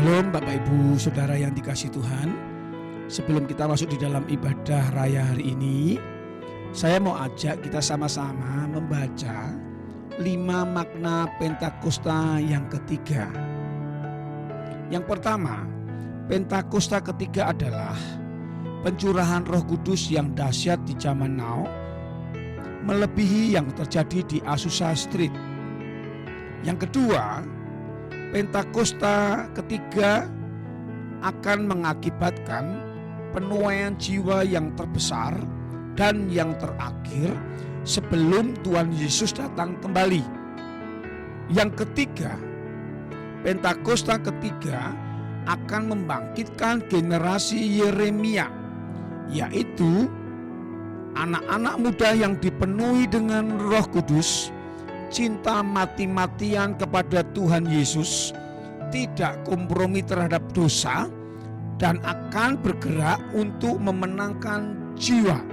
Shalom Bapak Ibu Saudara yang dikasihi Tuhan. Sebelum kita masuk di dalam ibadah raya hari ini, saya mau ajak kita sama-sama membaca 5 makna Pentakosta yang ketiga. Yang pertama, Pentakosta ketiga adalah pencurahan Roh Kudus yang dahsyat di zaman now, melebihi yang terjadi di Azusa Street. Yang kedua, Pentakosta ketiga akan mengakibatkan penuaian jiwa yang terbesar dan yang terakhir sebelum Tuhan Yesus datang kembali. Yang ketiga, Pentakosta ketiga akan membangkitkan generasi Yeremia, yaitu anak-anak muda yang dipenuhi dengan Roh Kudus, cinta mati-matian kepada Tuhan Yesus, tidak kompromi terhadap dosa, dan akan bergerak untuk memenangkan jiwa.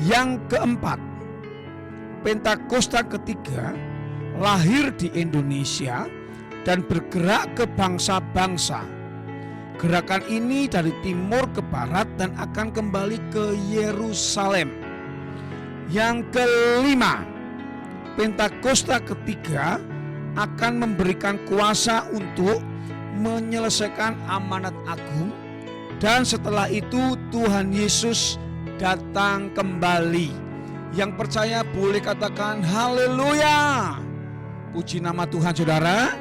Yang keempat, Pentakosta ketiga lahir di Indonesia dan bergerak ke bangsa-bangsa. Gerakan ini dari timur ke barat dan akan kembali ke Yerusalem. Yang kelima, Pentakosta ketiga akan memberikan kuasa untuk menyelesaikan amanat agung, dan setelah itu Tuhan Yesus datang kembali. Yang percaya boleh katakan haleluya. Puji nama Tuhan saudara.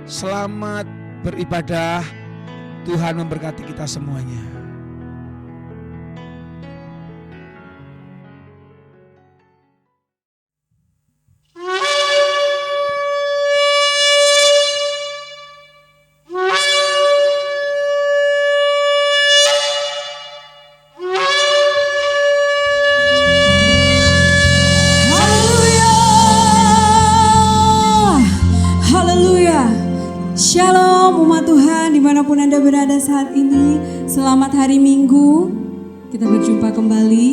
Selamat beribadah. Tuhan memberkati kita semuanya. Dimanapun Anda berada saat ini, selamat hari Minggu. Kita berjumpa kembali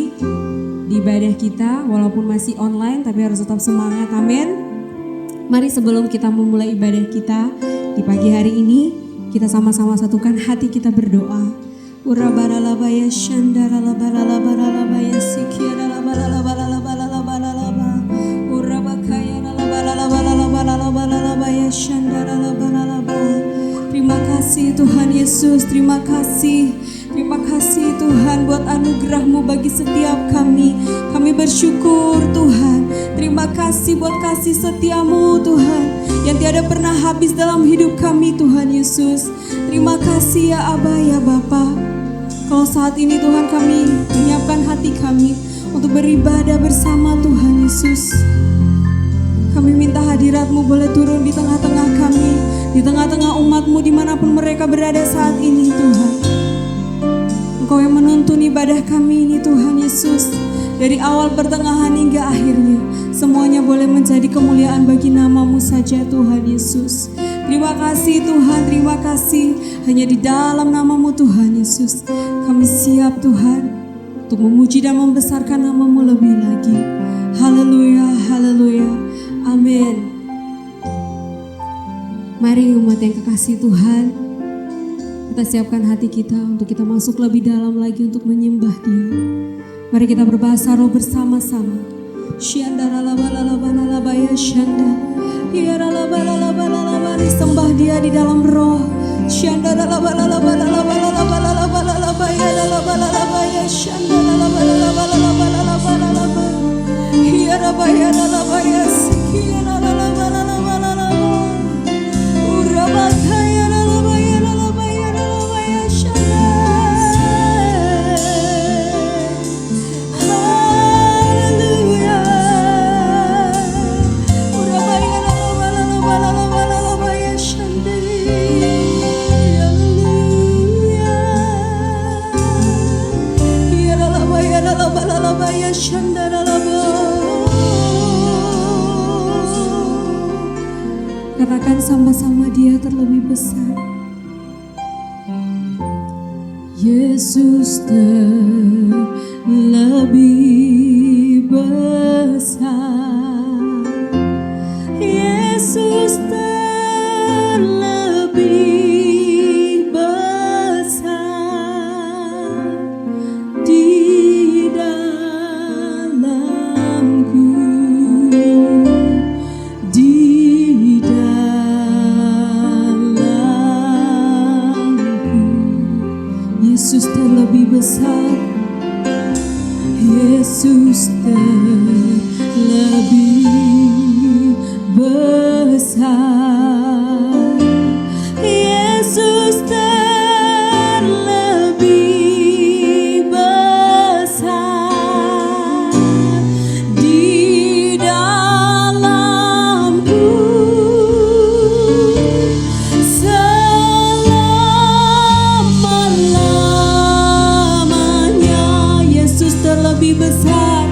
di ibadah kita, walaupun masih online tapi harus tetap semangat, amin. Mari sebelum kita memulai ibadah kita di pagi hari ini, kita sama-sama satukan hati kita berdoa. Urabaralabaya shandaralabaralabaralabaya sikiaralabaralabaralabaralabaralaba urabakaya nalabaralabaralabaralabaralabaya shandaralabaralaba. Terima kasih Tuhan Yesus, terima kasih Tuhan buat anugerah-Mu bagi setiap kami. Kami bersyukur Tuhan, terima kasih buat kasih setia-Mu Tuhan yang tiada pernah habis dalam hidup kami Tuhan Yesus. Terima kasih ya Aba ya Bapa. Kalau saat ini Tuhan kami menyiapkan hati kami untuk beribadah bersama Tuhan Yesus. Kami minta hadirat-Mu boleh turun di tengah-tengah kami, di tengah-tengah umat-Mu dimanapun mereka berada saat ini Tuhan. Engkau yang menuntun ibadah kami ini Tuhan Yesus. Dari awal pertengahan hingga akhirnya, semuanya boleh menjadi kemuliaan bagi nama-Mu saja Tuhan Yesus. Terima kasih Tuhan, terima kasih. Hanya di dalam nama-Mu Tuhan Yesus, kami siap Tuhan untuk memuji dan membesarkan nama-Mu lebih lagi. Haleluya, haleluya. Amin. Mari umat yang kekasih Tuhan, kita siapkan hati kita untuk kita masuk lebih dalam lagi untuk menyembah Dia. Mari kita berbahasa roh bersama-sama. Shandaralabalalabalabaya shanda. Iyaralabalalabalabala, sembah Dia di dalam roh. Shandaralabalalabalalabalalabalalabalabaya lalabalabaya shandaralabalalabalalabalalabalaba. Iyarabaya lalabaya sikiyaralabalalabalaba. Urabakaya lalabaya lalabaya lalabaya shanda. Haleluya. Urabaya lalabaya shanda. Haleluya. Iyaralabaya lalabaya shanda lalabaya. Katakan sama-sama Dia terlebih besar. Yesus terlebih besar. Yesus terlebih besar, Yesus terlebih besar, Yesus terlebih besar di dalamku selama-lamanya. Yesus terlebih besar,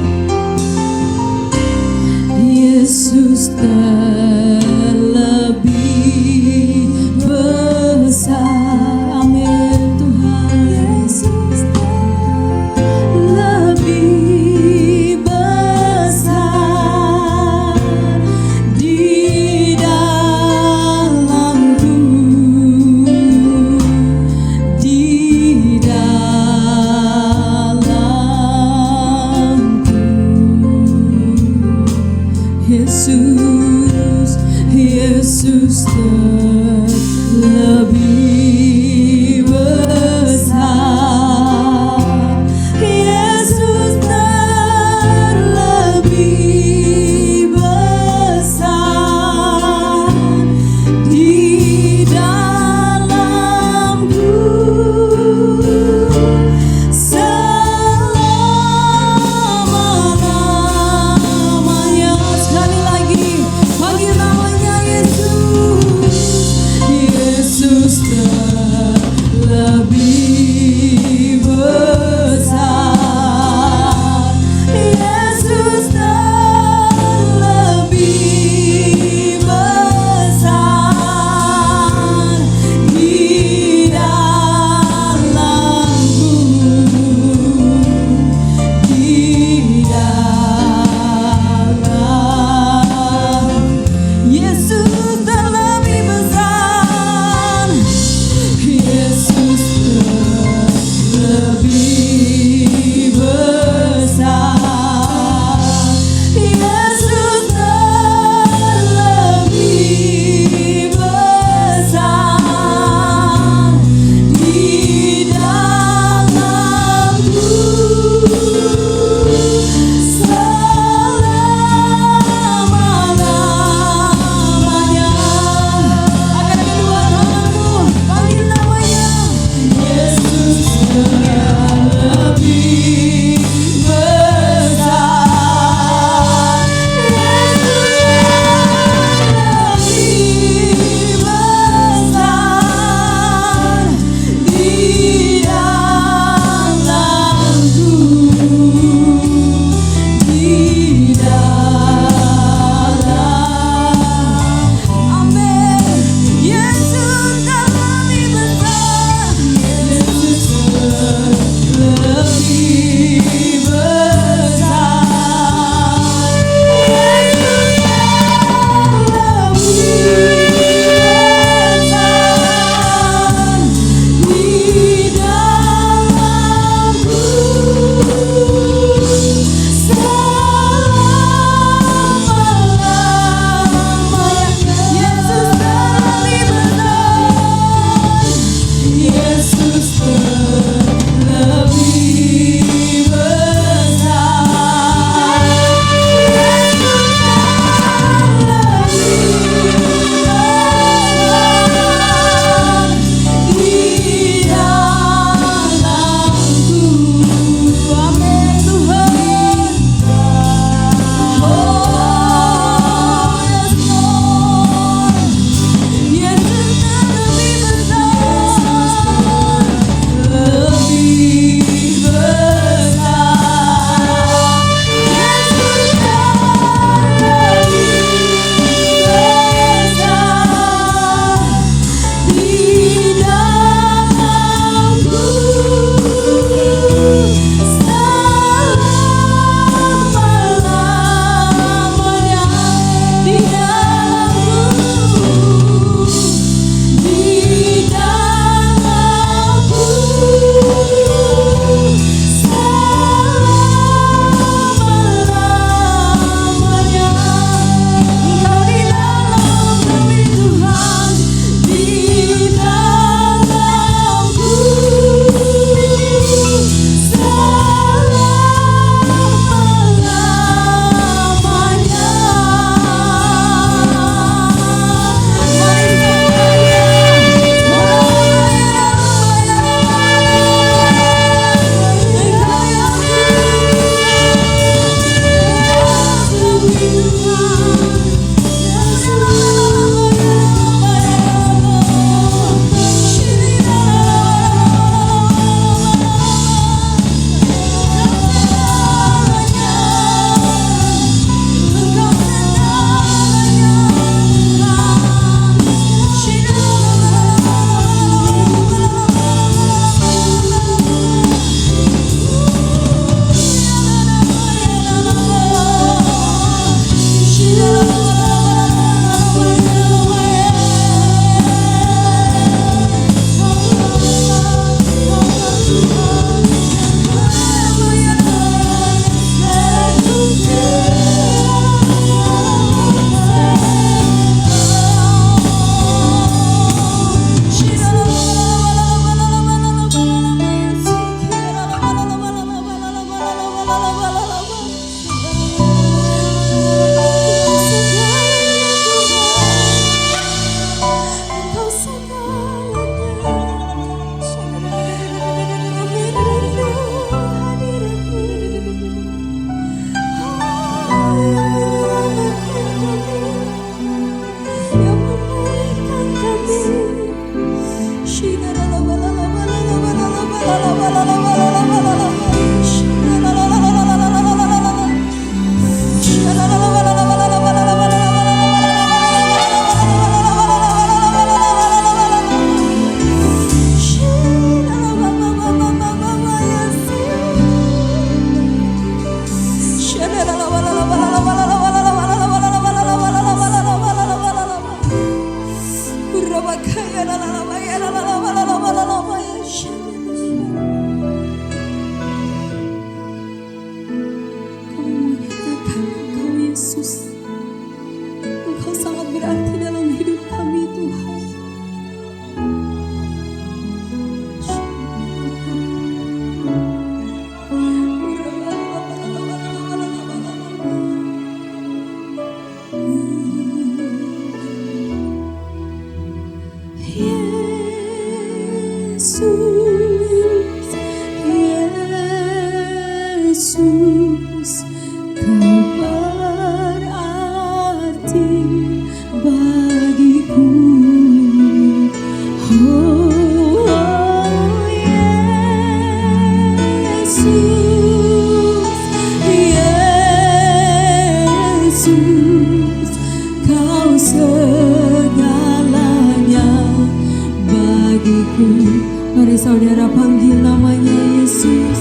saudara panggil namanya Yesus.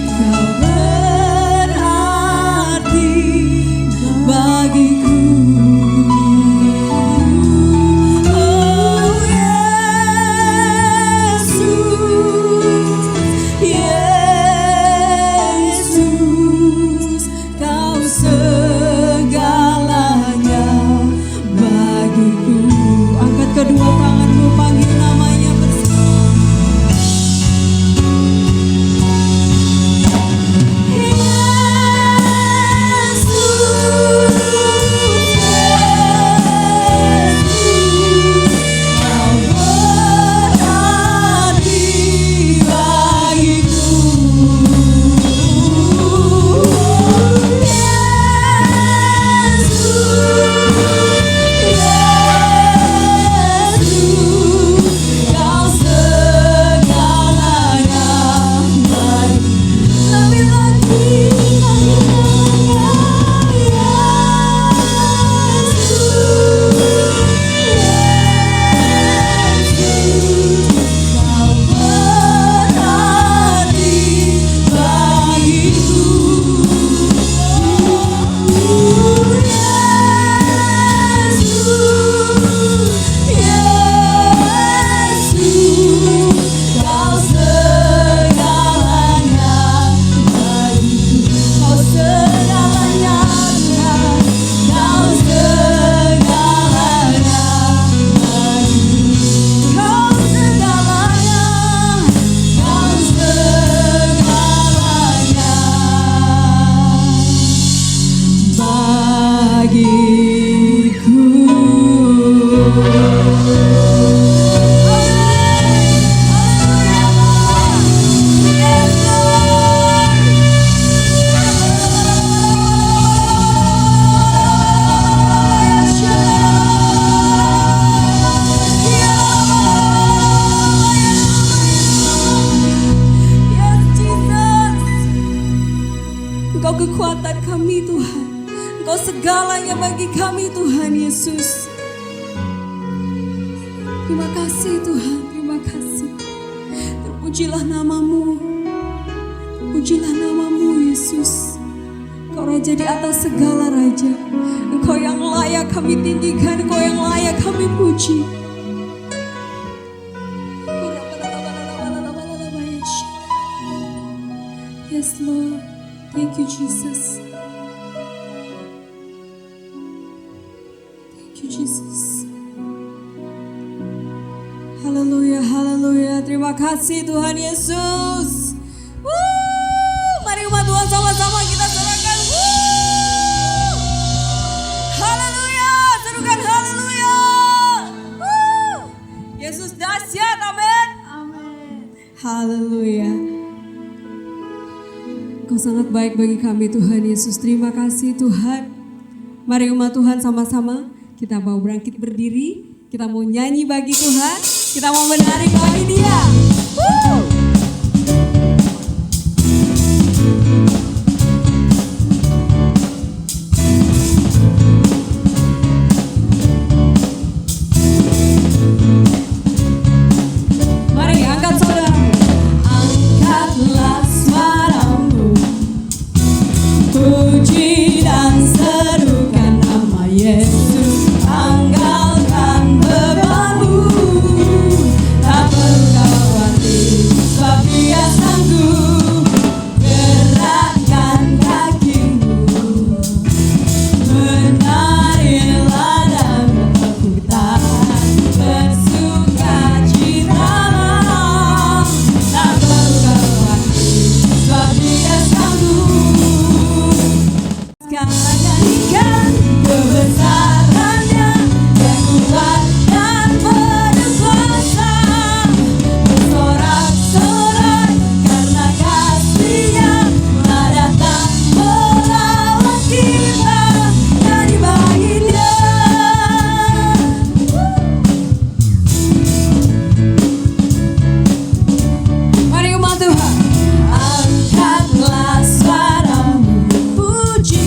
Kau berarti bagiku. Oh Yesus, Yesus, Kau segalanya bagiku. Angkat kedua tanganmu, panggil namanya bersama. Engkau kekuatan kami Tuhan, Engkau segalanya bagi kami Tuhan Yesus. Terima kasih Tuhan, terima kasih. Terpujilah namamu, terpujilah namamu Yesus. Engkau Raja di atas segala raja. Engkau yang layak kami tinggikan, Engkau yang layak kami puji. Yes Lord, thank you Jesus. Thank you Jesus. Haleluya, haleluya. Terima kasih Tuhan Yesus. Mari umat Tuhan sama-sama kita serahkan. Haleluya, serukan haleluya. Yesus dahsyat, amin. Amin. Haleluya. Kau sangat baik bagi kami Tuhan Yesus. Terima kasih Tuhan. Mari umat Tuhan sama-sama kita mau bangkit berdiri. Kita mau nyanyi bagi Tuhan. Kita mau menari bagi Dia. Mari angkat saudaramu. Angkatlah suaramu. Puji dan serukan nama Yesus. Tanggalkan bebanmu. Tak perlu kau khawatir, sebab Dia sanggup. Gerakkan kakimu. Menarilah dan bertepuk bersukacitalah. Tak perlu kau khawatir, sebab Dia sanggup. Sekarang nyanyikan kebesarannya, Dia kuat dan berkuasa. Bersorak-sorai karena kasih-Nya telah datang melawan kita. Nyanyi bagi Dia. Mari umat Tuhan, angkatlah suaramu, puji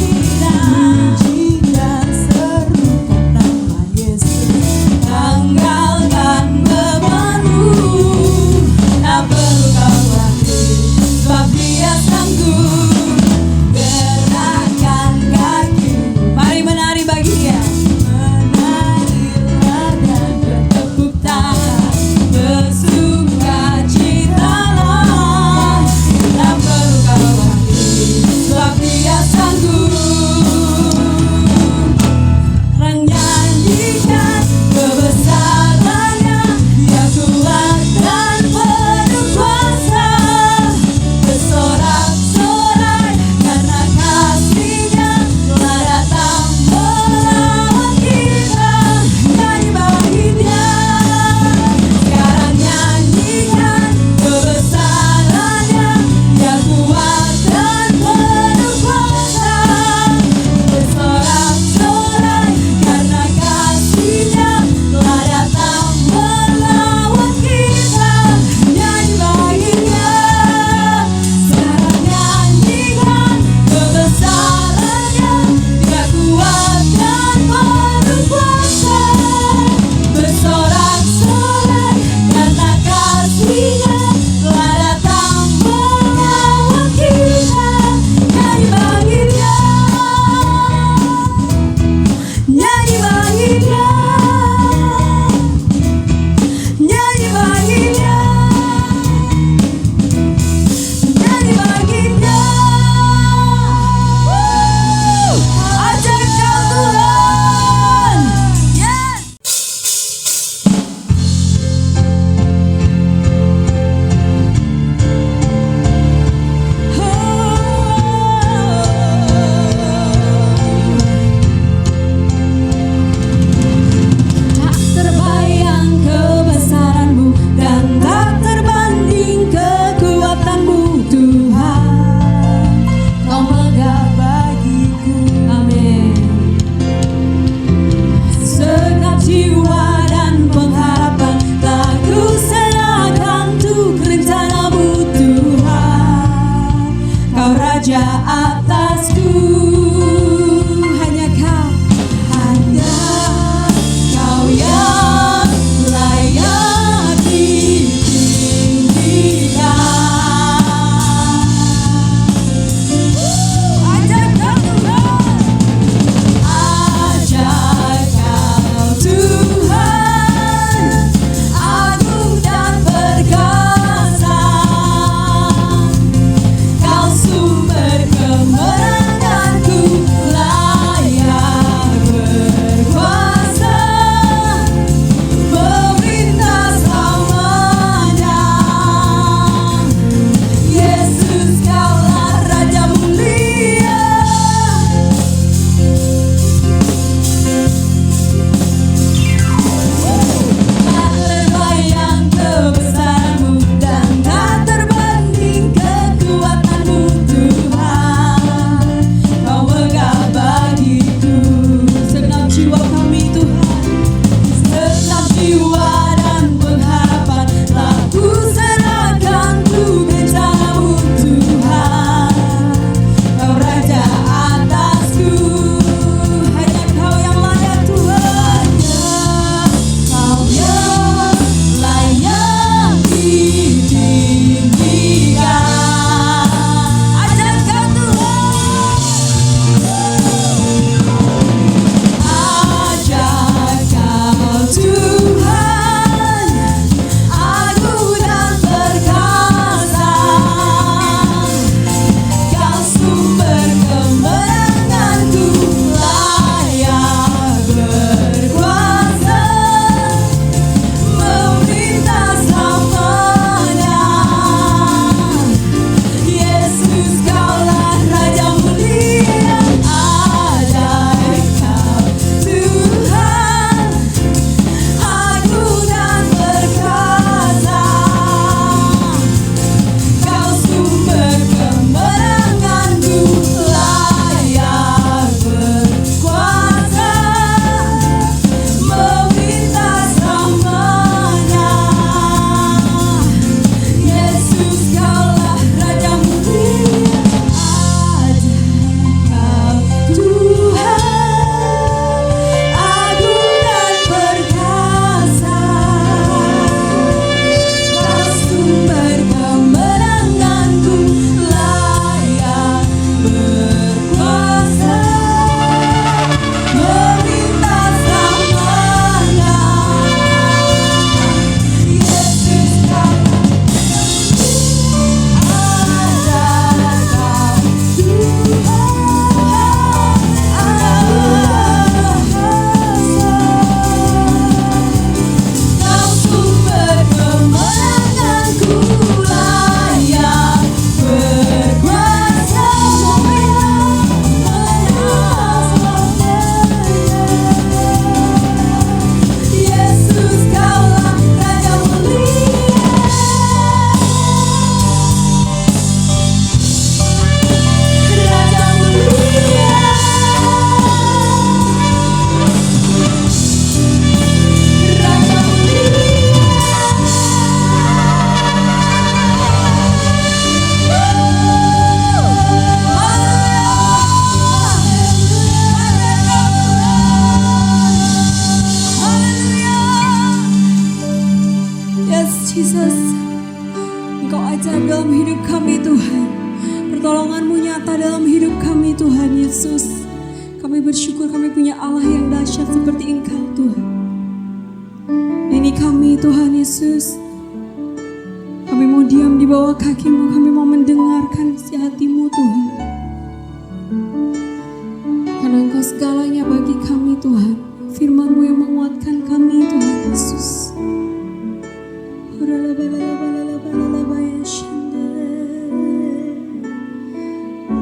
dalam hidup kami Tuhan. Pertolongan-Mu nyata dalam hidup kami Tuhan Yesus. Kami bersyukur kami punya Allah yang dahsyat seperti Engkau Tuhan. Ini kami Tuhan Yesus. Kami mau diam di bawah kaki-Mu, kami mau mendengarkan isi hati-Mu Tuhan. Karena Engkau segalanya bagi kami Tuhan. Firman-Mu yang menguatkan kami Tuhan Yesus.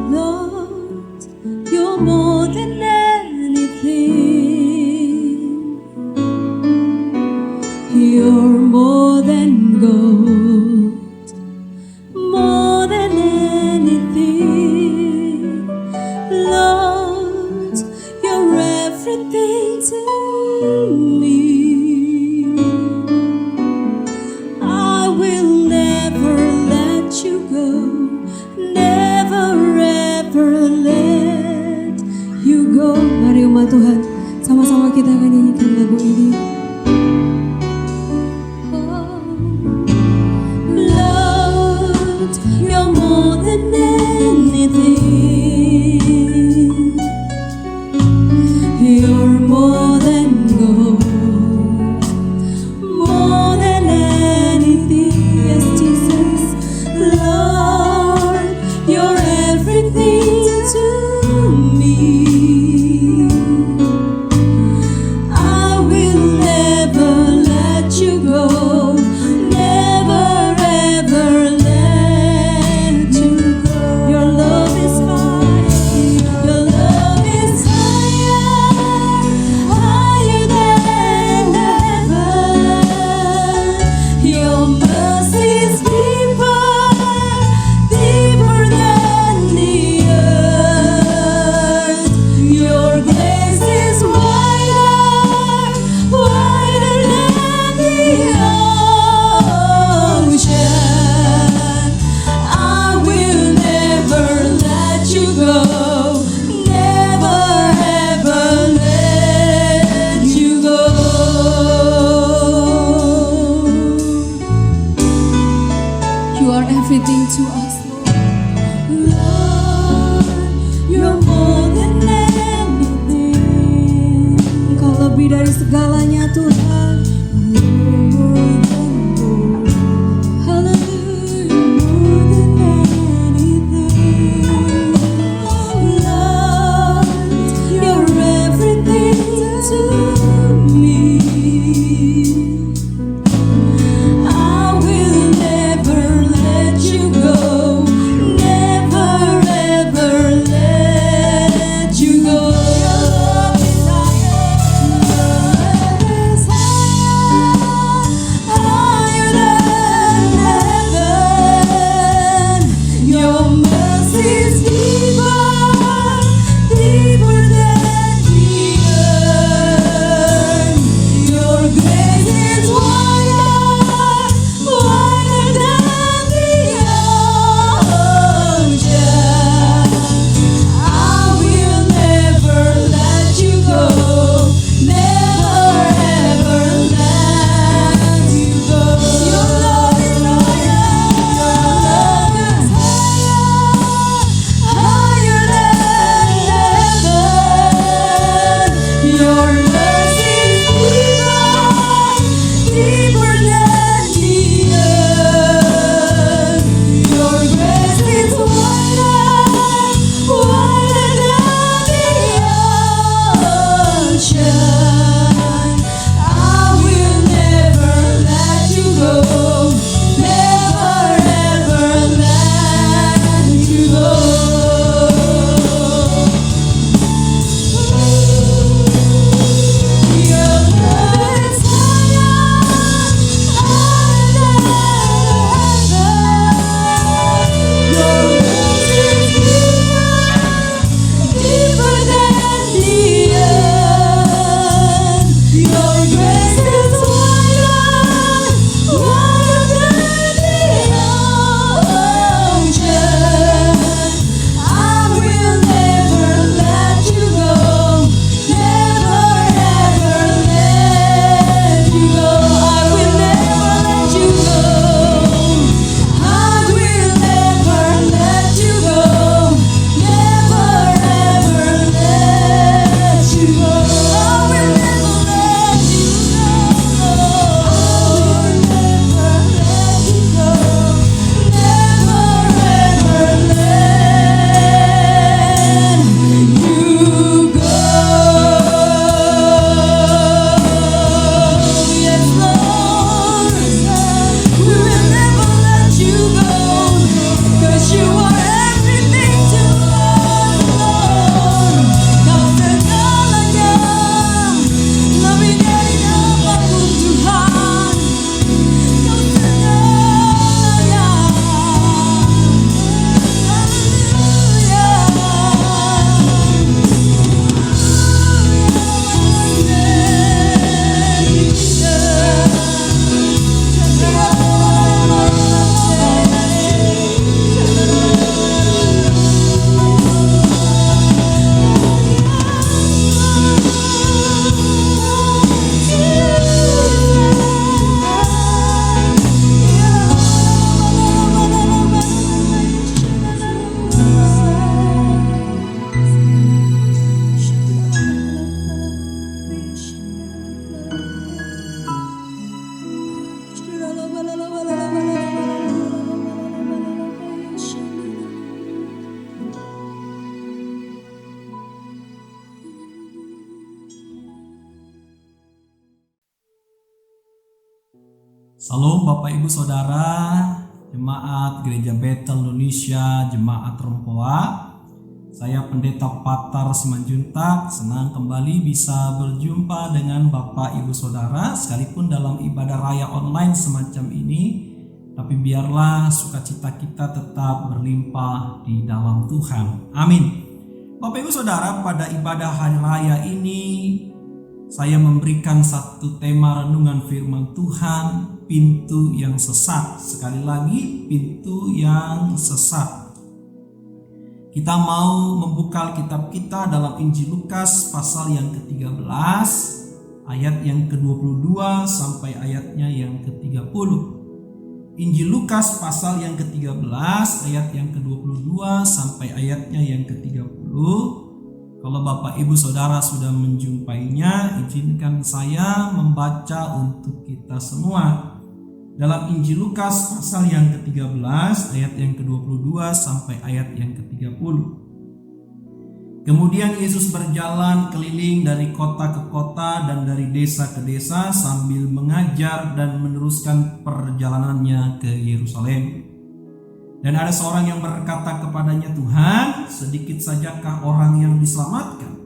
Lord, you're more than anything. You're more than gold, more than anything. Lord, you're everything to me. I will never let you go, never ever let you go. Mari umat Tuhan, sama-sama kita akan nyanyikan lagu ini. Lord, you're more than anything. You're more than gold, more than anything. Yes, Jesus. Lord, you're everything to me. I will never let you go, never ever let you go. Your love is high, your love is higher, higher than heaven. Your mercy is deeper, deeper than the earth. Your grace is wider, wider than the ocean. I will never let you go, never ever let you go. You are everything to us, Lord. You're more than anything. Engkau lebih dari segalanya Tuhan. Hallelujah, more than anything. Lord, you're everything to me. I will never let you go, never ever let you go. Your love is higher, higher than heaven. Your mercy is deeper, deeper than the earth. Your grace is wider, wider than the ocean. I will never let you go, never ever let you go. Your love is higher, higher than heaven. Your mercy is deeper, deeper than the earth. Your grace is wider, wider than the ocean. I will never let you go, never ever let you go. Your love is higher, higher than heaven. Your mercy is deeper, deeper than the earth. Salam Bapak Ibu Saudara, Jemaat Gereja Betel Indonesia, Jemaat Rempoa. Saya Pendeta Patar Simanjuntak, senang kembali bisa berjumpa dengan Bapak Ibu Saudara sekalipun dalam ibadah raya online semacam ini. Tapi biarlah sukacita kita tetap berlimpah di dalam Tuhan. Amin. Bapak Ibu Saudara, pada ibadah hari raya ini saya memberikan satu tema renungan firman Tuhan, pintu yang sesat. Sekali lagi, pintu yang sesat. Kita mau membuka Alkitab kita dalam Injil Lukas pasal yang ke-13, ayat yang ke-22 sampai ayatnya yang ke-30. Injil Lukas pasal yang ke-13 ayat yang ke-22 sampai ayatnya yang ke-30. Kalau Bapak Ibu Saudara sudah menjumpainya, izinkan saya membaca untuk kita semua. Dalam Injil Lukas pasal yang ke-13 ayat yang ke-22 sampai ayat yang ke-30. Kemudian Yesus berjalan keliling dari kota ke kota dan dari desa ke desa sambil mengajar dan meneruskan perjalanannya ke Yerusalem. Dan ada seorang yang berkata kepadanya, "Tuhan, sedikit sajakah orang yang diselamatkan?"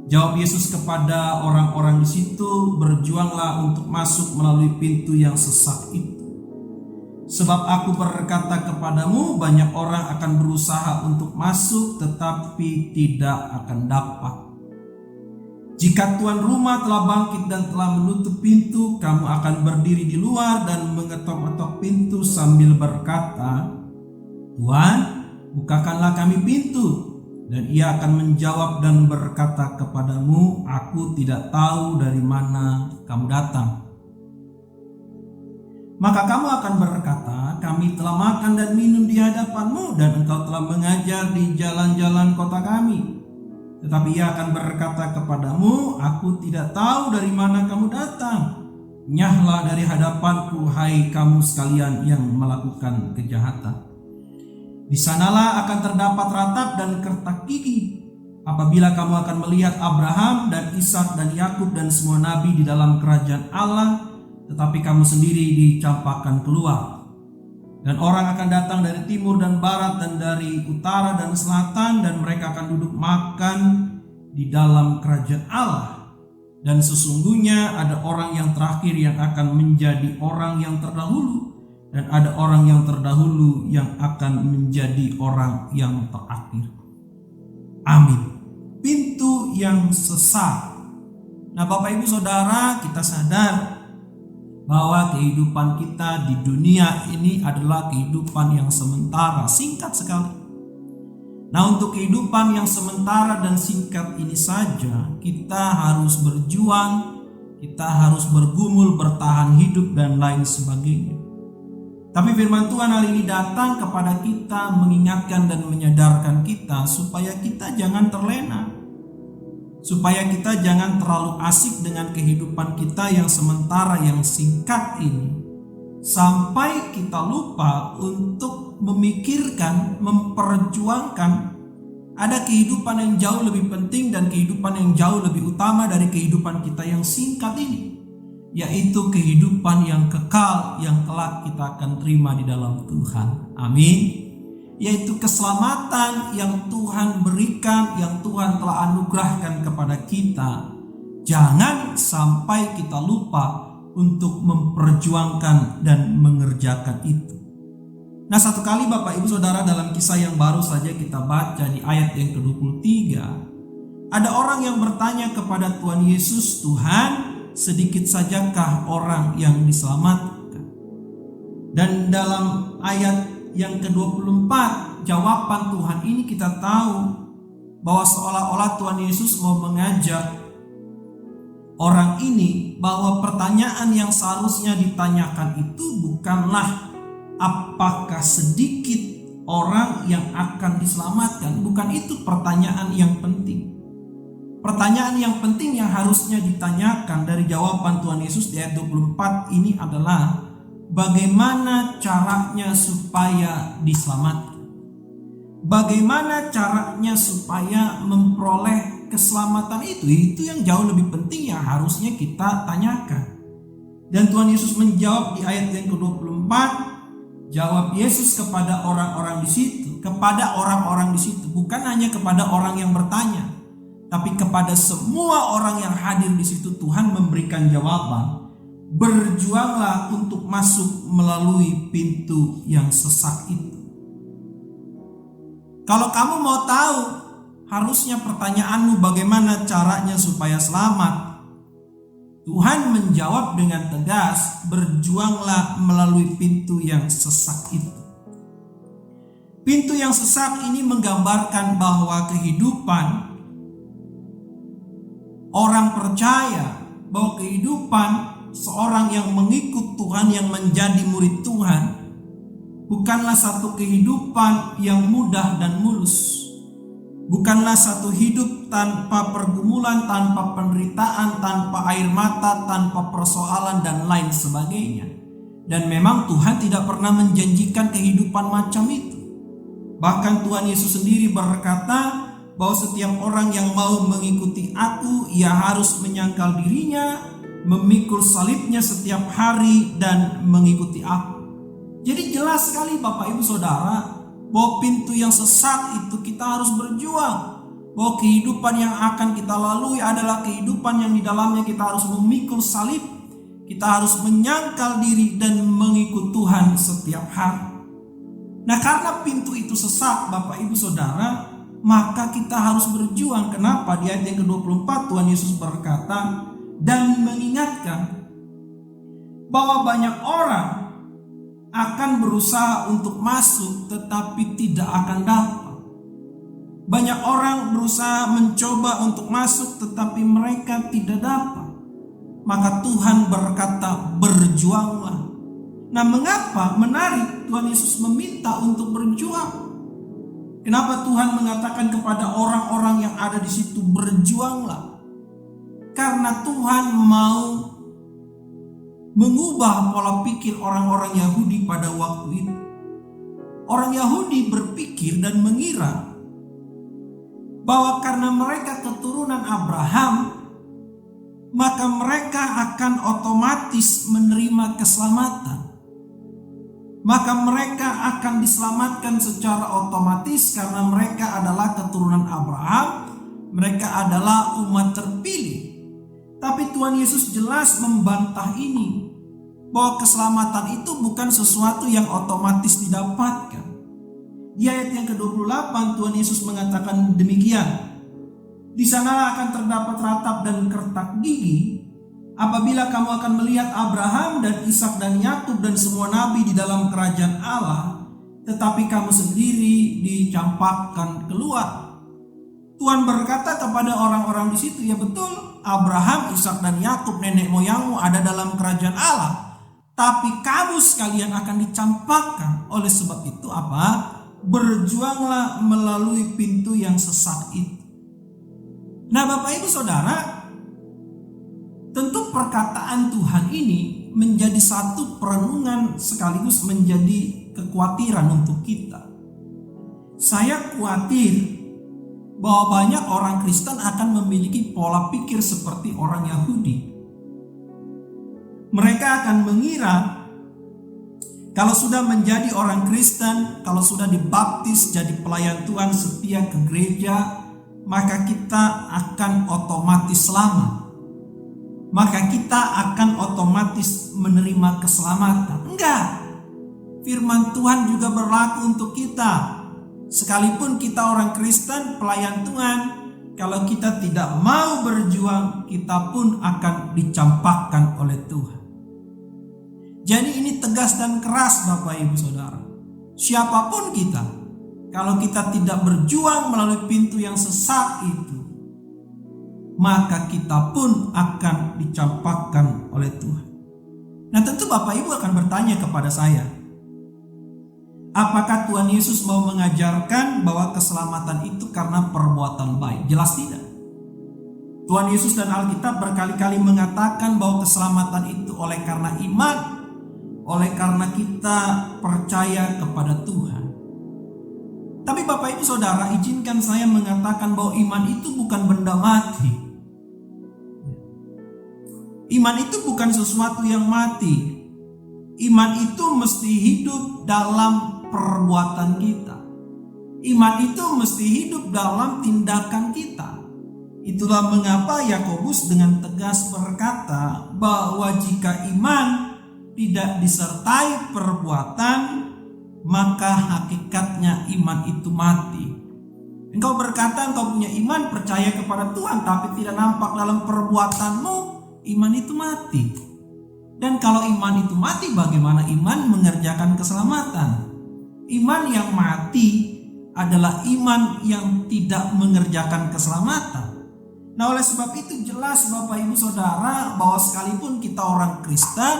Jawab Yesus kepada orang-orang di situ, "Berjuanglah untuk masuk melalui pintu yang sesat itu. Sebab aku berkata kepadamu, banyak orang akan berusaha untuk masuk tetapi tidak akan dapat. Jika tuan rumah telah bangkit dan telah menutup pintu, kamu akan berdiri di luar dan mengetok-ngetok pintu sambil berkata, 'Tuan, bukakanlah kami pintu.' Dan ia akan menjawab dan berkata kepadamu, 'Aku tidak tahu dari mana kamu datang.' Maka kamu akan berkata, 'Kami telah makan dan minum di hadapanmu dan engkau telah mengajar di jalan-jalan kota kami.' Tetapi ia akan berkata kepadamu, 'Aku tidak tahu dari mana kamu datang. Nyahlah dari hadapanku, hai kamu sekalian yang melakukan kejahatan.' Di sanalah akan terdapat ratap dan kertak gigi apabila kamu akan melihat Abraham dan Ishak dan Yakub dan semua nabi di dalam kerajaan Allah, tetapi kamu sendiri dicampakkan keluar. Dan orang akan datang dari timur dan barat dan dari utara dan selatan, dan mereka akan duduk makan di dalam kerajaan Allah. Dan sesungguhnya ada orang yang terakhir yang akan menjadi orang yang terdahulu, dan ada orang yang terdahulu yang akan menjadi orang yang terakhir." Amin. Pintu yang sesat. Nah, Bapak Ibu Saudara, kita sadar bahwa kehidupan kita di dunia ini adalah kehidupan yang sementara, singkat sekali. Nah, untuk kehidupan yang sementara dan singkat ini saja, kita harus berjuang, kita harus bergumul, bertahan hidup dan lain sebagainya. Tapi firman Tuhan hari ini datang kepada kita mengingatkan dan menyadarkan kita supaya kita jangan terlena. Supaya kita jangan terlalu asik dengan kehidupan kita yang sementara, yang singkat ini. Sampai kita lupa untuk memikirkan, memperjuangkan ada kehidupan yang jauh lebih penting dan kehidupan yang jauh lebih utama dari kehidupan kita yang singkat ini. Yaitu kehidupan yang kekal yang kelak kita akan terima di dalam Tuhan. Amin. Yaitu keselamatan yang Tuhan berikan, yang Tuhan telah anugerahkan kepada kita. Jangan sampai kita lupa untuk memperjuangkan dan mengerjakan itu. Nah, satu kali Bapak Ibu Saudara, dalam kisah yang baru saja kita baca di ayat yang ke-23, ada orang yang bertanya kepada Tuhan Yesus, "Tuhan, sedikit sajakah orang yang diselamatkan?" Dan dalam ayat yang ke-24, jawaban Tuhan ini kita tahu bahwa seolah-olah Tuhan Yesus mau mengajak orang ini bahwa pertanyaan yang seharusnya ditanyakan itu bukanlah apakah sedikit orang yang akan diselamatkan. Bukan itu pertanyaan yang penting. Pertanyaan yang penting yang harusnya ditanyakan dari jawaban Tuhan Yesus di ayat 24 ini adalah bagaimana caranya supaya diselamatkan. Bagaimana caranya supaya memperoleh keselamatan itu yang jauh lebih penting yang harusnya kita tanyakan. Dan Tuhan Yesus menjawab di ayat yang ke-24, jawab Yesus kepada orang-orang di situ, bukan hanya kepada orang yang bertanya, tapi kepada semua orang yang hadir di situ. Tuhan memberikan jawaban, berjuanglah untuk masuk melalui pintu yang sesak itu. Kalau kamu mau tahu, harusnya pertanyaanmu bagaimana caranya supaya selamat. Tuhan menjawab dengan tegas, berjuanglah melalui pintu yang sesak itu. Pintu yang sesak ini menggambarkan bahwa kehidupan orang percaya, bahwa kehidupan seorang yang mengikut Tuhan, yang menjadi murid Tuhan, bukanlah satu kehidupan yang mudah dan mulus. Bukanlah satu hidup tanpa pergumulan, tanpa penderitaan, tanpa air mata, tanpa persoalan dan lain sebagainya. Dan memang Tuhan tidak pernah menjanjikan kehidupan macam itu. Bahkan Tuhan Yesus sendiri berkata bahwa setiap orang yang mau mengikuti aku, ia harus menyangkal dirinya, memikul salibnya setiap hari dan mengikuti aku. Jadi jelas sekali Bapak Ibu Saudara, bahwa pintu yang sesak itu kita harus berjuang. Bahwa kehidupan yang akan kita lalui adalah kehidupan yang di dalamnya kita harus memikul salib. Kita harus menyangkal diri dan mengikut Tuhan setiap hari. Nah, karena pintu itu sesak Bapak Ibu Saudara, maka kita harus berjuang. Kenapa? Di ayat yang ke-24 Tuhan Yesus berkata dan mengingatkan bahwa banyak orang akan berusaha untuk masuk tetapi tidak akan dapat. Banyak orang berusaha mencoba untuk masuk tetapi mereka tidak dapat. Maka Tuhan berkata, berjuanglah. Nah, mengapa? Menarik, Tuhan Yesus meminta untuk berjuang. Kenapa Tuhan mengatakan kepada orang-orang yang ada di situ, berjuanglah? Karena Tuhan mau mengubah pola pikir orang-orang Yahudi pada waktu itu. Orang Yahudi berpikir dan mengira bahwa karena mereka keturunan Abraham, maka mereka akan otomatis menerima keselamatan. Maka mereka akan diselamatkan secara otomatis karena mereka adalah keturunan Abraham, mereka adalah umat terpilih. Tapi Tuhan Yesus jelas membantah ini, bahwa keselamatan itu bukan sesuatu yang otomatis didapatkan. Di ayat yang ke-28 Tuhan Yesus mengatakan demikian, di sanalah akan terdapat ratap dan kertak gigi apabila kamu akan melihat Abraham dan Ishak dan Yakub dan semua nabi di dalam kerajaan Allah, tetapi kamu sendiri dicampakkan keluar. Tuhan berkata kepada orang-orang di situ, ya betul, Abraham, Ishak dan Yakub nenek moyangmu ada dalam kerajaan Allah, tapi kamu sekalian akan dicampakkan. Oleh sebab itu apa? Berjuanglah melalui pintu yang sesak itu. Nah, Bapak Ibu Saudara, tentu perkataan Tuhan ini menjadi satu perenungan sekaligus menjadi kekhawatiran untuk kita. Saya khawatir bahwa banyak orang Kristen akan memiliki pola pikir seperti orang Yahudi. Mereka akan mengira kalau sudah menjadi orang Kristen, kalau sudah dibaptis jadi pelayan Tuhan, setia ke gereja, maka kita akan otomatis selamat. Maka kita akan otomatis menerima keselamatan. Enggak. Firman Tuhan juga berlaku untuk kita. Sekalipun kita orang Kristen, pelayan Tuhan, kalau kita tidak mau berjuang, kita pun akan dicampakkan oleh Tuhan. Jadi ini tegas dan keras Bapak Ibu Saudara. Siapapun kita, kalau kita tidak berjuang melalui pintu yang sesak itu, maka kita pun akan dicampakkan oleh Tuhan. Nah, tentu Bapak Ibu akan bertanya kepada saya, apakah Tuhan Yesus mau mengajarkan bahwa keselamatan itu karena perbuatan baik? Jelas tidak. Tuhan Yesus dan Alkitab berkali-kali mengatakan bahwa keselamatan itu oleh karena iman, oleh karena kita percaya kepada Tuhan. Tapi Bapak Ibu Saudara, izinkan saya mengatakan bahwa iman itu bukan benda mati. Iman itu bukan sesuatu yang mati. Iman itu mesti hidup dalam perbuatan kita. Iman itu mesti hidup dalam tindakan kita. Itulah mengapa Yakobus dengan tegas berkata bahwa jika iman tidak disertai perbuatan, maka hakikatnya iman itu mati. Engkau berkata engkau punya iman, percaya kepada Tuhan, tapi tidak nampak dalam perbuatanmu, iman itu mati. Dan kalau iman itu mati, bagaimana iman mengerjakan keselamatan? Iman yang mati adalah iman yang tidak mengerjakan keselamatan. Nah, oleh sebab itu jelas Bapak Ibu Saudara bahwa sekalipun kita orang Kristen,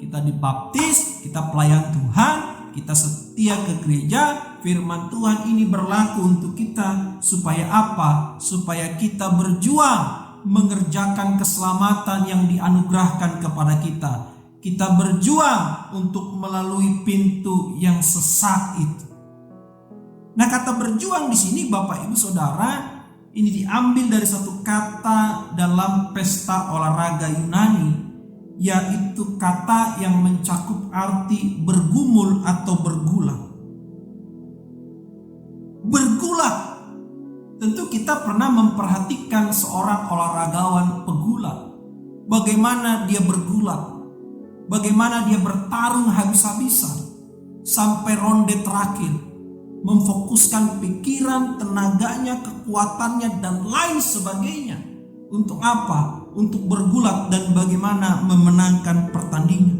kita dibaptis, kita pelayan Tuhan, kita setia ke gereja, firman Tuhan ini berlaku untuk kita supaya apa? Supaya kita berjuang mengerjakan keselamatan yang dianugerahkan kepada kita. Kita berjuang untuk melalui pintu yang sesat itu. Nah, kata berjuang di sini Bapak Ibu Saudara ini diambil dari satu kata dalam pesta olahraga Yunani, yaitu kata yang mencakup arti bergumul atau bergulat. Bergulat, tentu kita pernah memperhatikan seorang olahragawan pegulat. Bagaimana dia bergulat, bagaimana dia bertarung habis-habisan sampai ronde terakhir, memfokuskan pikiran, tenaganya, kekuatannya, dan lain sebagainya. Untuk apa? Untuk bergulat dan bagaimana memenangkan pertandingan.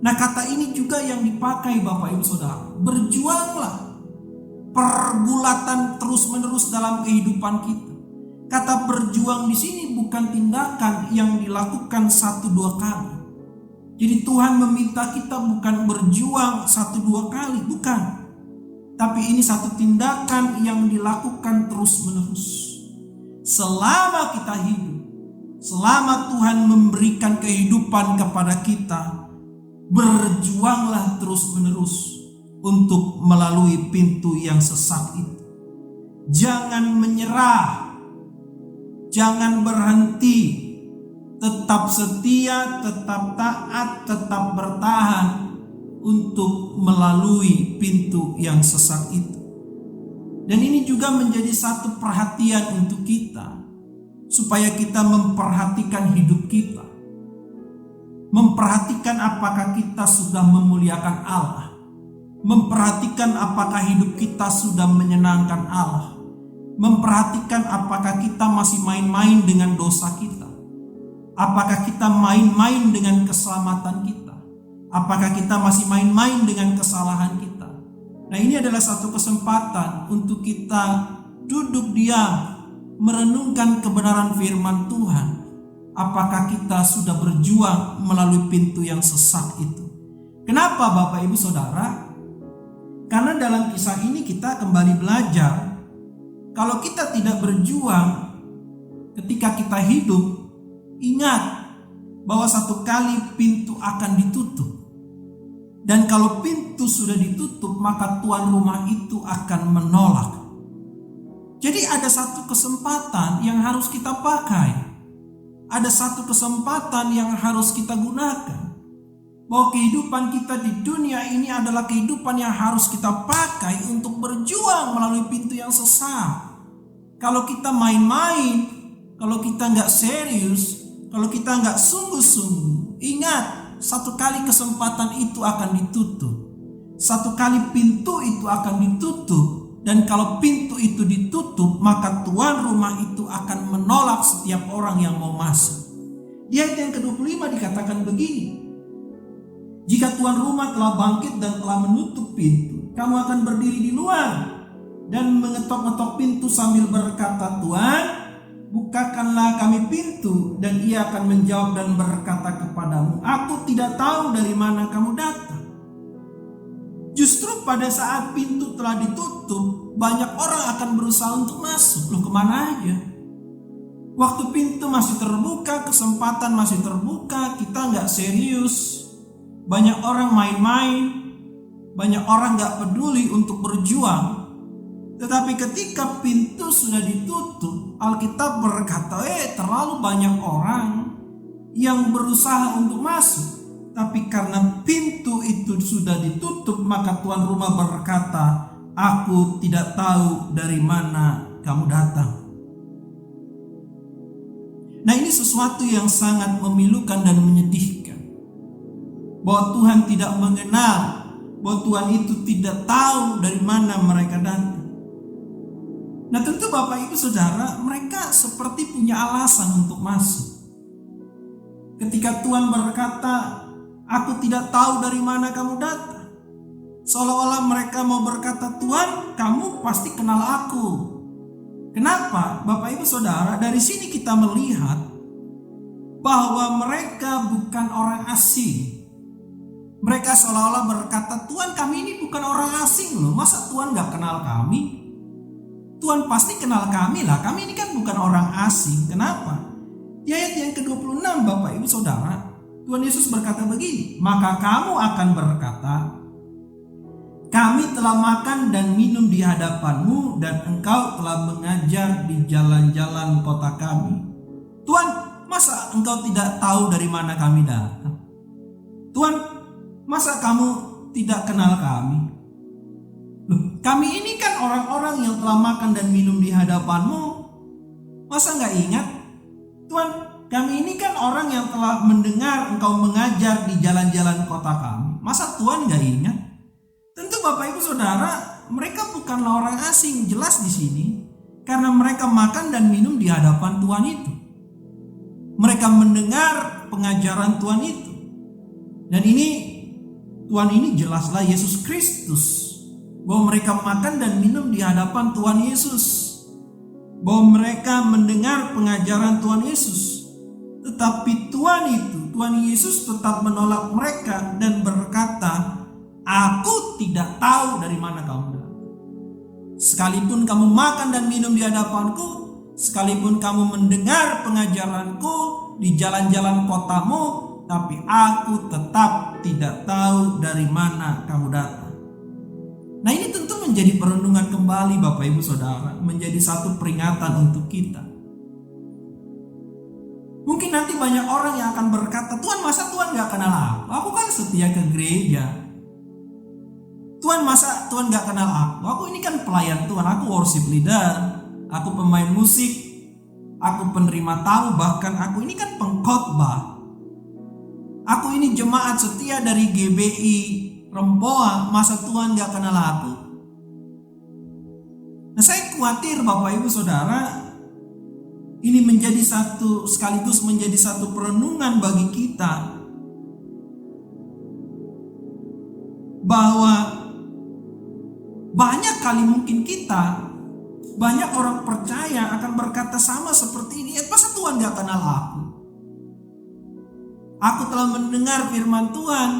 Nah, kata ini juga yang dipakai Bapak Ibu Saudara. Berjuanglah. Pergulatan terus-menerus dalam kehidupan kita. Kata berjuang di sini bukan tindakan yang dilakukan 1-2 kali. Jadi Tuhan meminta kita bukan berjuang 1-2 kali, bukan. Tapi ini satu tindakan yang dilakukan terus-menerus. Selama kita hidup, selama Tuhan memberikan kehidupan kepada kita, berjuanglah terus-menerus untuk melalui pintu yang sesat itu. Jangan menyerah, jangan berhenti, tetap setia, tetap taat, tetap bertahan untuk melalui pintu yang sesat itu. Dan ini juga menjadi satu perhatian untuk kita, supaya kita memperhatikan hidup kita, memperhatikan apakah kita sudah memuliakan Allah, memperhatikan apakah hidup kita sudah menyenangkan Allah, memperhatikan apakah kita masih main-main dengan dosa kita, apakah kita main-main dengan keselamatan kita, apakah kita masih main-main dengan kesalahan kita. Nah, ini adalah satu kesempatan untuk kita duduk diam, merenungkan kebenaran firman Tuhan. Apakah kita sudah berjuang melalui pintu yang sesat itu? Kenapa Bapak Ibu Saudara? Karena dalam kisah ini kita kembali belajar, kalau kita tidak berjuang ketika kita hidup, ingat bahwa satu kali pintu akan ditutup. Dan kalau pintu sudah ditutup, maka tuan rumah itu akan menolak. Jadi ada satu kesempatan yang harus kita pakai. Ada satu kesempatan yang harus kita gunakan. Bahwa kehidupan kita di dunia ini adalah kehidupan yang harus kita pakai untuk berjuang melalui pintu yang sesat. Kalau kita main-main, kalau kita nggak serius, kalau kita nggak sungguh-sungguh, ingat, satu kali kesempatan itu akan ditutup. Satu kali pintu itu akan ditutup. Dan kalau pintu itu ditutup, maka tuan rumah itu akan menolak setiap orang yang mau masuk. Di ayat yang ke-25 dikatakan begini. Jika tuan rumah telah bangkit dan telah menutup pintu, kamu akan berdiri di luar dan mengetok-ngetok pintu sambil berkata, Tuhan, bukakanlah kami pintu. Dan ia akan menjawab dan berkata kepadamu, aku tidak tahu dari mana kamu datang. Justru pada saat pintu telah ditutup, banyak orang akan berusaha untuk masuk. Loh, kemana aja? Waktu pintu masih terbuka, kesempatan masih terbuka, kita nggak serius. Banyak orang main-main, banyak orang nggak peduli untuk berjuang. Tetapi ketika pintu sudah ditutup, Alkitab berkata, terlalu banyak orang yang berusaha untuk masuk. Tapi karena pintu itu sudah ditutup, maka tuan rumah berkata, "Aku tidak tahu dari mana kamu datang." Nah, ini sesuatu yang sangat memilukan dan menyedihkan. Bahwa Tuhan tidak mengenal, bahwa Tuhan itu tidak tahu dari mana mereka datang. Nah, tentu Bapak Ibu Saudara, mereka seperti punya alasan untuk masuk. Ketika Tuhan berkata, "Aku tidak tahu dari mana kamu datang," seolah-olah mereka mau berkata, "Tuhan, kamu pasti kenal aku." Kenapa? Bapak Ibu Saudara, dari sini kita melihat bahwa mereka bukan orang asing. Mereka seolah-olah berkata, "Tuhan, kami ini bukan orang asing loh. Masa Tuhan gak kenal kami? Tuhan pasti kenal kami lah. Kami ini kan bukan orang asing." Kenapa? Di ayat yang ke-26 Bapak Ibu Saudara, Tuhan Yesus berkata begini, "Maka kamu akan berkata, kami telah makan dan minum di hadapanmu dan engkau telah mengajar di jalan-jalan kota kami. Tuhan, masa engkau tidak tahu dari mana kami datang? Tuhan, masa kamu tidak kenal kami? Loh, kami ini kan orang-orang yang telah makan dan minum di hadapanmu. Masa nggak ingat? Tuhan, kami ini kan orang yang telah mendengar engkau mengajar di jalan-jalan kota kami. Masa Tuhan nggak ingat?" Tentu Bapak Ibu Saudara, mereka bukanlah orang asing, jelas di sini, karena mereka makan dan minum di hadapan Tuhan itu. Mereka mendengar pengajaran Tuhan itu. Dan Tuhan ini jelaslah Yesus Kristus. Bahwa mereka makan dan minum di hadapan Tuhan Yesus. Bahwa mereka mendengar pengajaran Tuhan Yesus. Tetapi Tuhan Yesus tetap menolak mereka dan berkata, "Aku tidak tahu dari mana kamu datang. Sekalipun kamu makan dan minum di hadapanku, sekalipun kamu mendengar pengajaranku di jalan-jalan kotamu, tapi aku tetap tidak tahu dari mana kamu datang." Nah, ini tentu menjadi perenungan kembali Bapak Ibu Saudara, menjadi satu peringatan untuk kita. Mungkin nanti banyak orang yang akan berkata, "Tuhan, masa Tuhan gak kenal aku? Aku kan setia ke gereja. Tuhan, masa Tuhan gak kenal aku? Aku ini kan pelayan Tuhan, aku worship leader, aku pemain musik, aku penerima tamu, bahkan aku ini kan pengkhotbah. Aku ini jemaat setia dari GBI Rempoa, masa Tuhan gak kenal aku?" Nah, saya khawatir Bapak Ibu Saudara, ini sekaligus menjadi satu perenungan bagi kita, bahwa banyak kali mungkin banyak orang percaya akan berkata sama seperti ini, "Masa Tuhan gak kenal aku? Aku telah mendengar firman Tuhan,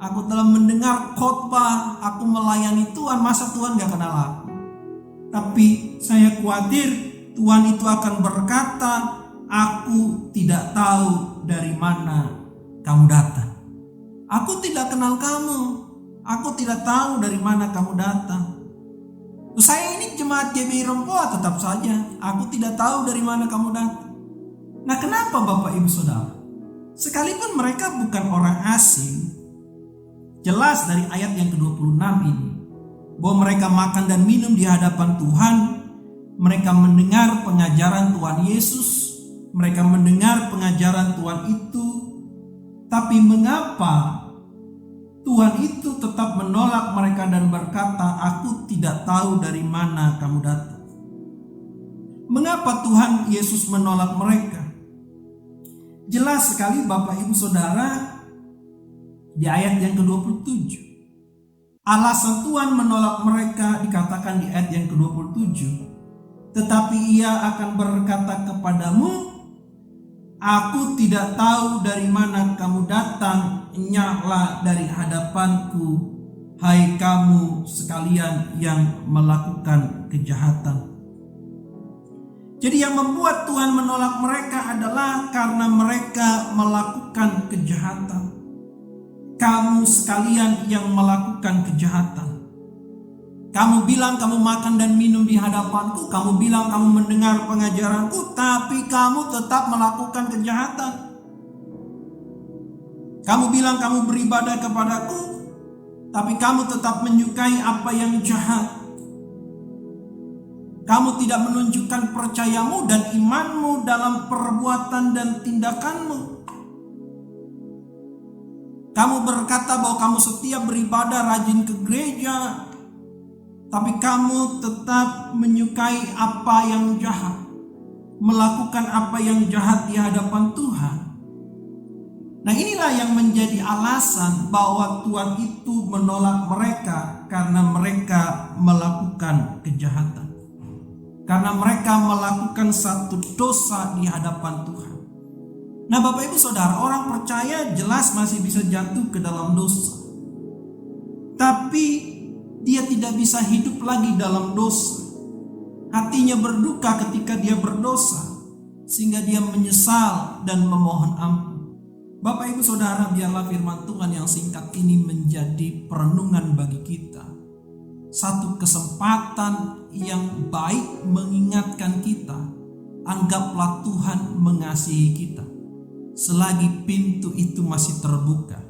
aku telah mendengar khotbah, aku melayani Tuhan, masa Tuhan gak kenal aku?" Tapi saya khawatir Tuhan itu akan berkata, "Aku tidak tahu dari mana kamu datang. Aku tidak kenal kamu. Aku tidak tahu dari mana kamu datang. Saya ini jemaat GBI Rempoa, tetap saja aku tidak tahu dari mana kamu datang." Nah, kenapa Bapak Ibu Saudara? Sekalipun mereka bukan orang asing, jelas dari ayat yang ke-26 ini, bahwa mereka makan dan minum di hadapan Tuhan, mereka mendengar pengajaran Tuhan Yesus, mereka mendengar pengajaran Tuhan itu. Tapi mengapa Tuhan itu tetap menolak mereka dan berkata, "Aku tidak tahu dari mana kamu datang"? Mengapa Tuhan Yesus menolak mereka? Jelas sekali Bapak Ibu Saudara, di ayat yang ke-27. Alasan Tuhan menolak mereka dikatakan di ayat yang ke-27. "Tetapi ia akan berkata kepadamu, Aku tidak tahu dari mana kamu datang, enyahlah dari hadapanku, hai kamu sekalian yang melakukan kejahatan." Jadi yang membuat Tuhan menolak mereka adalah karena mereka melakukan kejahatan. Kamu sekalian yang melakukan kejahatan. Kamu bilang kamu makan dan minum di hadapanku, kamu bilang kamu mendengar pengajaranku, tapi kamu tetap melakukan kejahatan. Kamu bilang kamu beribadah kepadaku, tapi kamu tetap menyukai apa yang jahat. Kamu tidak menunjukkan percayamu dan imanmu dalam perbuatan dan tindakanmu. Kamu berkata bahwa kamu setia beribadah, rajin ke gereja, tapi kamu tetap menyukai apa yang jahat, melakukan apa yang jahat di hadapan Tuhan. Nah, inilah yang menjadi alasan bahwa Tuhan itu menolak mereka karena mereka melakukan kejahatan. Karena mereka melakukan satu dosa di hadapan Tuhan. Nah, Bapak Ibu Saudara, orang percaya jelas masih bisa jatuh ke dalam dosa. Tapi dia tidak bisa hidup lagi dalam dosa. Hatinya berduka ketika dia berdosa, sehingga dia menyesal dan memohon ampun. Bapak Ibu Saudara, biarlah firman Tuhan yang singkat ini menjadi perenungan bagi kita. Satu kesempatan yang baik mengingatkan kita, anggaplah Tuhan mengasihi kita. Selagi pintu itu masih terbuka,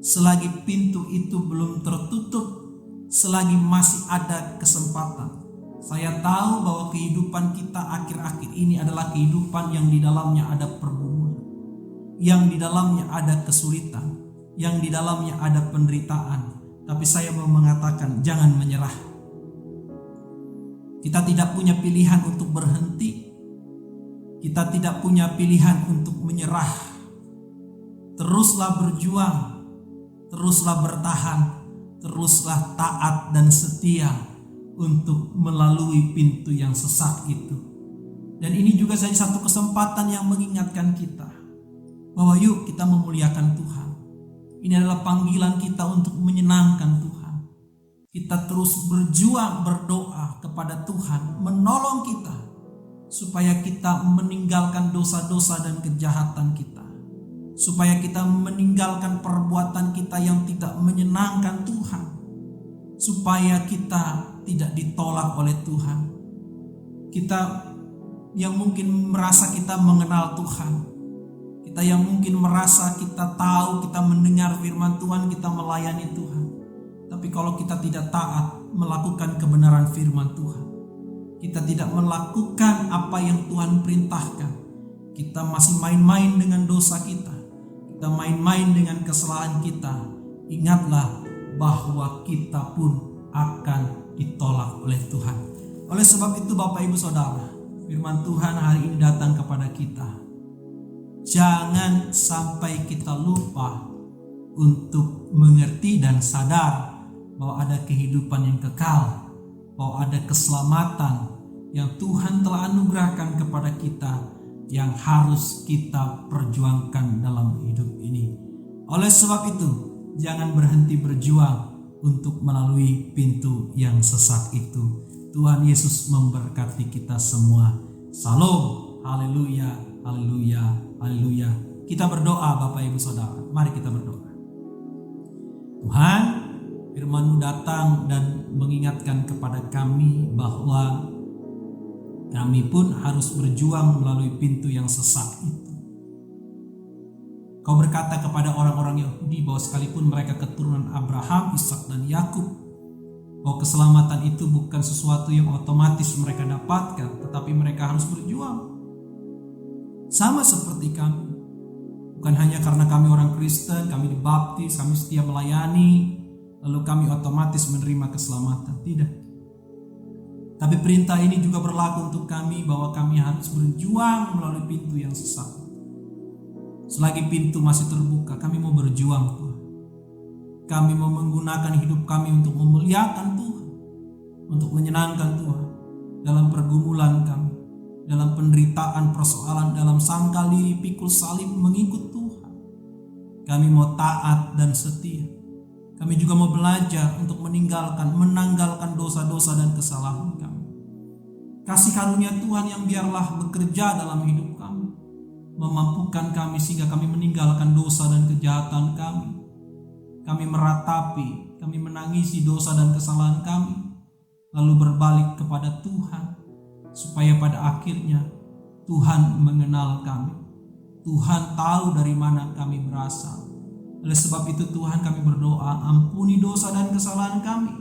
selagi pintu itu belum tertutup, selagi masih ada kesempatan. Saya tahu bahwa kehidupan kita akhir-akhir ini adalah kehidupan yang di dalamnya ada pergumulan, yang di dalamnya ada kesulitan, yang di dalamnya ada penderitaan. Tapi saya mau mengatakan, jangan menyerah. Kita tidak punya pilihan untuk berhenti. Kita tidak punya pilihan untuk menyerah. Teruslah berjuang, teruslah bertahan, teruslah taat dan setia untuk melalui pintu yang sesak itu. Dan ini juga jadi satu kesempatan yang mengingatkan kita bahwa yuk kita memuliakan Tuhan. Ini adalah panggilan kita untuk menyenangkan Tuhan. Kita terus berjuang berdoa kepada Tuhan menolong kita supaya kita meninggalkan dosa-dosa dan kejahatan kita. Supaya kita meninggalkan perbuatan kita yang tidak menyenangkan Tuhan. Supaya kita tidak ditolak oleh Tuhan. Kita yang mungkin merasa kita mengenal Tuhan, kita yang mungkin merasa kita tahu, kita mendengar firman Tuhan, kita melayani Tuhan. Tapi kalau kita tidak taat melakukan kebenaran firman Tuhan, kita tidak melakukan apa yang Tuhan perintahkan, kita masih main-main dengan dosa kita, kita main-main dengan kesalahan kita, ingatlah bahwa kita pun akan ditolak oleh Tuhan. Oleh sebab itu Bapak Ibu Saudara, firman Tuhan hari ini datang kepada kita. Jangan sampai kita lupa untuk mengerti dan sadar bahwa ada kehidupan yang kekal, bahwa ada keselamatan yang Tuhan telah anugerahkan kepada kita yang harus kita perjuangkan dalam hidup ini. Oleh sebab itu, jangan berhenti berjuang untuk melalui pintu yang sesak itu. Tuhan Yesus memberkati kita semua. Salam, haleluya, haleluya, haleluya. Kita berdoa Bapak Ibu Saudara. Mari kita berdoa. Tuhan, firman-Mu datang dan mengingatkan kepada kami bahwa kami pun harus berjuang melalui pintu yang sesak itu. Kau berkata kepada orang-orang Yahudi bahwa sekalipun mereka keturunan Abraham, Ishak dan Yakub, bahwa keselamatan itu bukan sesuatu yang otomatis mereka dapatkan, tetapi mereka harus berjuang. Sama seperti kami. Bukan hanya karena kami orang Kristen, kami dibaptis, kami setia melayani, lalu kami otomatis menerima keselamatan. Tidak. Tapi perintah ini juga berlaku untuk kami bahwa kami harus berjuang melalui pintu yang sesak. Selagi pintu masih terbuka, kami mau berjuang Tuhan. Kami mau menggunakan hidup kami untuk memuliakan Tuhan, untuk menyenangkan Tuhan dalam pergumulan kami, dalam penderitaan, persoalan, dalam sangkali pikul salib mengikut Tuhan. Kami mau taat dan setia. Kami juga mau belajar untuk menanggalkan dosa-dosa dan kesalahan kami. Kasih karunia Tuhan yang biarlah bekerja dalam hidup kami, memampukan kami sehingga kami meninggalkan dosa dan kejahatan kami. Kami meratapi, kami menangisi dosa dan kesalahan kami, lalu berbalik kepada Tuhan, supaya pada akhirnya Tuhan mengenal kami. Tuhan tahu dari mana kami berasal. Oleh sebab itu Tuhan, kami berdoa, ampuni dosa dan kesalahan kami.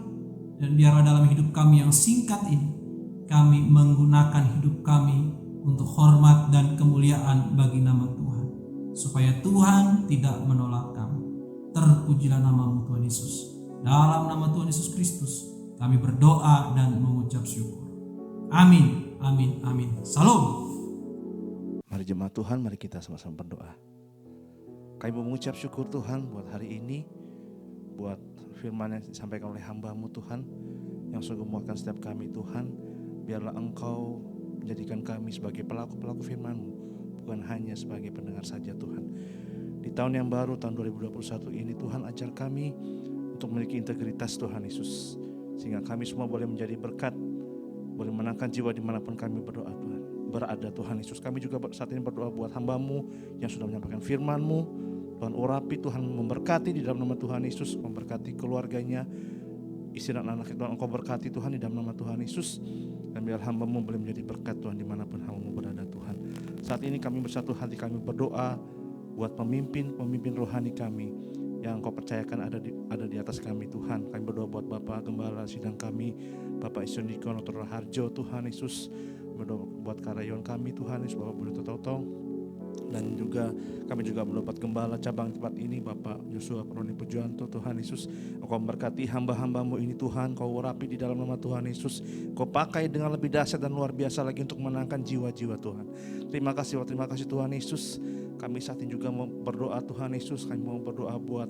Dan biarlah dalam hidup kami yang singkat ini, kami menggunakan hidup kami untuk hormat dan kemuliaan bagi nama Tuhan. Supaya Tuhan tidak menolak kami. Terpujilah nama-Mu Tuhan Yesus. Dalam nama Tuhan Yesus Kristus, kami berdoa dan mengucap syukur. Amin, amin, amin. Salam. Mari jemaat Tuhan, mari kita sama-sama berdoa. Kami mengucap syukur Tuhan buat hari ini, buat firman yang disampaikan oleh hamba-Mu Tuhan, yang sungguh menguatkan setiap kami Tuhan. Biarlah Engkau menjadikan kami sebagai pelaku-pelaku firman-Mu, bukan hanya sebagai pendengar saja Tuhan. Di tahun yang baru, tahun 2021 ini Tuhan, ajar kami untuk memiliki integritas Tuhan Yesus, sehingga kami semua boleh menjadi berkat, boleh menangkan jiwa dimanapun kami berada Tuhan Yesus. Kami juga saat ini berdoa buat hamba-Mu yang sudah menyampaikan firman-Mu. Tuhan urapi, Tuhan memberkati di dalam nama Tuhan Yesus, memberkati keluarganya, istri dan anak Tuhan Engkau berkati Tuhan di dalam nama Tuhan Yesus. Dan biar hamba-Mu boleh menjadi berkat Tuhan dimanapun hamba-Mu berada Tuhan. Saat ini kami bersatu hati, kami berdoa buat pemimpin rohani kami yang Engkau percayakan ada di atas kami Tuhan. Kami berdoa buat Bapak Gembala sidang kami, Bapak Isundiko Notor Harjo Tuhan Yesus. Berdoa buat karyawan kami Tuhan Yesus, Bapak Budi Totong. Dan juga kami juga mendapat gembala cabang tempat ini Bapak Yosua Roni Pujuanto Tuhan Yesus. Engkau memberkati hamba-hamba-Mu ini Tuhan, Kau urapi di dalam nama Tuhan Yesus. Kau pakai dengan lebih dahsyat dan luar biasa lagi untuk menangkan jiwa-jiwa Tuhan. Terima kasih Tuhan Yesus. Kami saat ini juga mau berdoa Tuhan Yesus, kami mau berdoa buat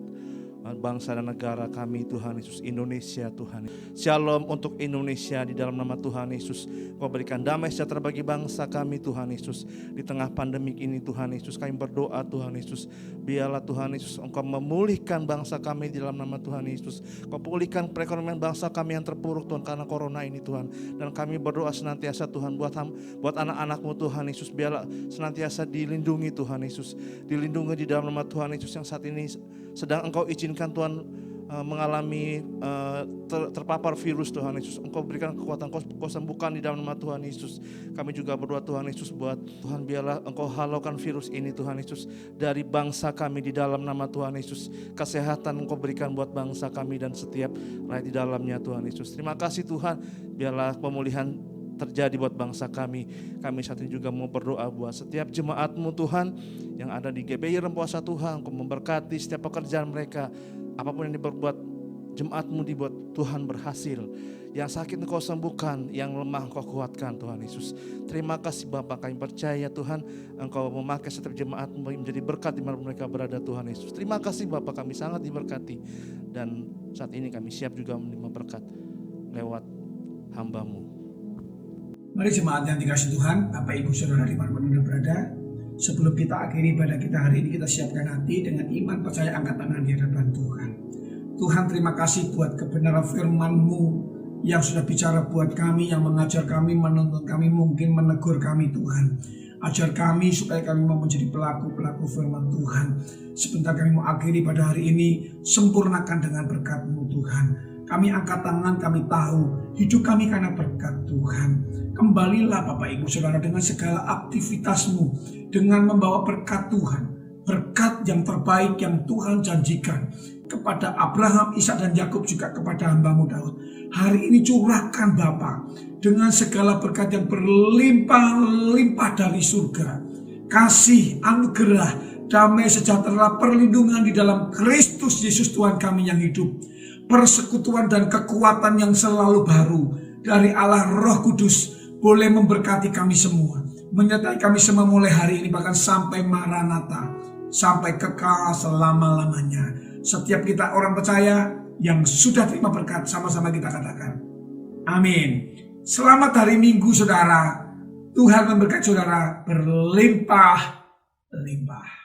bangsa dan negara kami Tuhan Yesus, Indonesia Tuhan. Shalom untuk Indonesia di dalam nama Tuhan Yesus. Kau berikan damai sejahtera bagi bangsa kami Tuhan Yesus. Di tengah pandemik ini Tuhan Yesus, kami berdoa Tuhan Yesus. Biarlah Tuhan Yesus Engkau memulihkan bangsa kami di dalam nama Tuhan Yesus. Kau pulihkan perekonomian bangsa kami yang terpuruk Tuhan karena corona ini Tuhan. Dan kami berdoa senantiasa Tuhan buat anak-anak-Mu Tuhan Yesus. Biarlah senantiasa dilindungi Tuhan Yesus. Dilindungi di dalam nama Tuhan Yesus yang saat ini sedang Engkau izinkan Tuhan mengalami terpapar virus Tuhan Yesus. Engkau berikan kekuatan, Engkau sembuhkan di dalam nama Tuhan Yesus. Kami juga berdoa Tuhan Yesus buat Tuhan, biarlah Engkau halaukan virus ini Tuhan Yesus dari bangsa kami di dalam nama Tuhan Yesus. Kesehatan Engkau berikan buat bangsa kami dan setiap rakyat di dalamnya Tuhan Yesus. Terima kasih Tuhan, biarlah pemulihan terjadi buat bangsa kami. Kami saat ini juga mau berdoa buat setiap jemaat-Mu Tuhan yang ada di GBI Rempuasa Tuhan. Engkau memberkati setiap pekerjaan mereka. Apapun yang diperbuat jemaat-Mu dibuat Tuhan berhasil. Yang sakit Engkau sembuhkan, yang lemah Engkau kuatkan Tuhan Yesus. Terima kasih Bapa, kami percaya Tuhan Engkau memakai setiap jemaat-Mu menjadi berkat di mana mereka berada Tuhan Yesus. Terima kasih Bapa, kami sangat diberkati. Dan saat ini kami siap juga menerima berkat lewat hamba-Mu. Mari jemaat yang dikasih Tuhan, Bapak Ibu Saudara dimanapun Anda berada, sebelum kita akhiri ibadah kita hari ini, kita siapkan hati dengan iman percaya, angkat tangan di hadapan Tuhan. Tuhan, terima kasih buat kebenaran firman-Mu yang sudah bicara buat kami, yang mengajar kami, menuntun kami, mungkin menegur kami Tuhan. Ajar kami supaya kami mau menjadi pelaku-pelaku firman Tuhan. Sebentar kami mau akhiri pada hari ini, sempurnakan dengan berkat-Mu Tuhan. Kami angkat tangan, kami tahu hidup kami karena berkat Tuhan. Kembalilah Bapak Ibu Saudara dengan segala aktivitas-Mu, dengan membawa berkat Tuhan, berkat yang terbaik yang Tuhan janjikan kepada Abraham, Ishak dan Yakub, juga kepada hamba-Mu Daud. Hari ini curahkan Bapa dengan segala berkat yang berlimpah-limpah dari surga. Kasih, anugerah, damai sejahtera, perlindungan di dalam Kristus Yesus Tuhan kami yang hidup. Persekutuan dan kekuatan yang selalu baru dari Allah Roh Kudus boleh memberkati kami semua, menyertai kami semua mulai hari ini bahkan sampai Maranatha, sampai kekal selama-lamanya. Setiap kita orang percaya yang sudah terima berkat, sama-sama kita katakan amin. Selamat hari Minggu saudara. Tuhan memberkati saudara berlimpah-limpah.